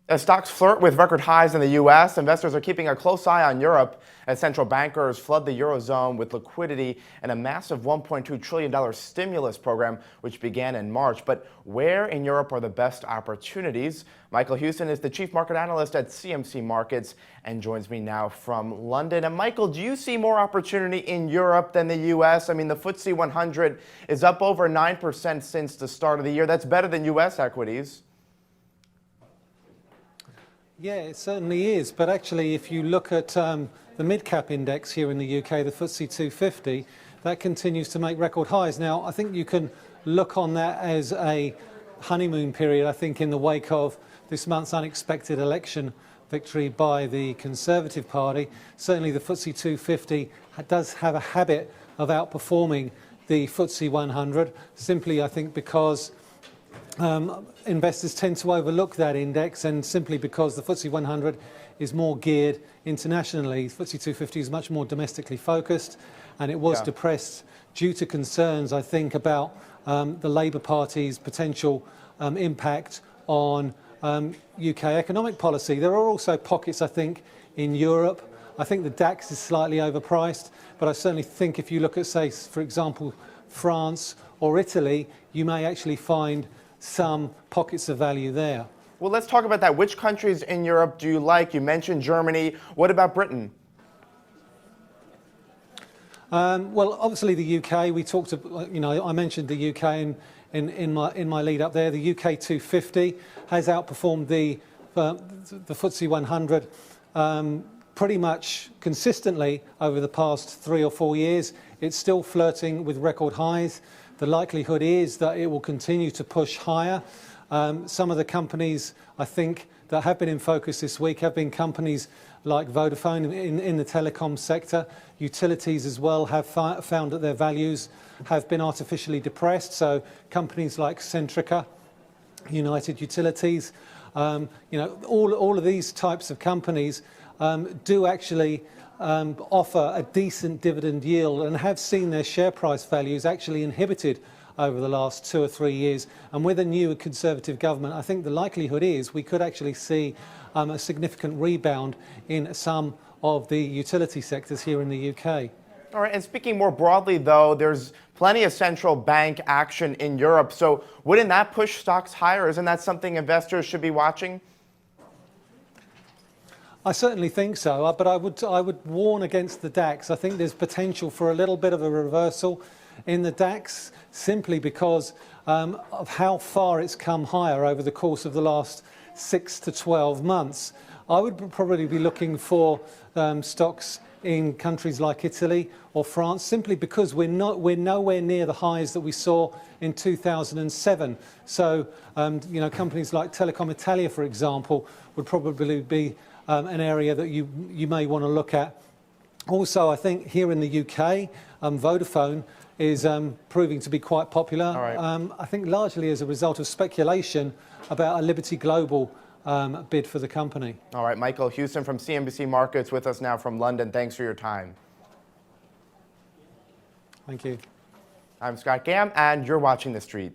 As stocks flirt with record highs in the U.S., investors are keeping a close eye on Europe as central bankers flood the Eurozone with liquidity and a massive $1.2 trillion stimulus program, which began in March. But where in Europe are the best opportunities? Michael Hewson is the chief market analyst at CMC Markets and joins me now from London. And Michael, do you see more opportunity in Europe than the U.S.? I mean, the FTSE 100 is up over 9% since the start of the year. That's better than U.S. equities. Yeah, it certainly is. But actually, if you look at the mid-cap index here in the UK, the FTSE 250, that continues to make record highs. Now, I think you can look on that as a honeymoon period, I think, in the wake of this month's unexpected election victory by the Conservative Party. Certainly, the FTSE 250 does have a habit of outperforming the FTSE 100, simply, I think, because investors tend to overlook that index, and simply because the FTSE 100 is more geared internationally. FTSE 250 is much more domestically focused, and it was depressed due to concerns, I think, about the Labour Party's potential impact on UK economic policy. There are also pockets, I think, in Europe. I think the DAX is slightly overpriced, but I certainly think if you look at, say, for example, France or Italy, you may actually find some pockets of value there. Well, let's talk about that. Which countries in Europe do you like? You mentioned Germany. What about Britain? Well, obviously the UK. We talked, I mentioned the UK in my lead up there. The UK 250 has outperformed the FTSE 100 pretty much consistently over the past 3 or 4 years. It's still flirting with record highs. The likelihood is that it will continue to push higher. Some of the companies, I think, that have been in focus this week have been companies like Vodafone in the telecom sector. Utilities as well have found that their values have been artificially depressed. So companies like Centrica, United Utilities, all of these types of companies do actually offer a decent dividend yield and have seen their share price values actually inhibited over the last 2 or 3 years. And with a new Conservative government, I think the likelihood is we could actually see a significant rebound in some of the utility sectors here in the UK. All right, and speaking more broadly, though, there's plenty of central bank action in Europe. So wouldn't that push stocks higher? Isn't that something investors should be watching? I certainly think so, but I would warn against the DAX. I think there's potential for a little bit of a reversal in the DAX, simply because of how far it's come higher over the course of the last 6 to 12 months. I would probably be looking for stocks in countries like Italy or France, simply because we're nowhere near the highs that we saw in 2007. So, companies like Telecom Italia, for example, would probably be an area that you may want to look at. Also, I think here in the UK, Vodafone is proving to be quite popular. Right. I think largely as a result of speculation about a Liberty Global bid for the company. All right, Michael Hewson from CNBC Markets with us now from London. Thanks for your time. Thank you. I'm Scott Gamm, and you're watching The Street.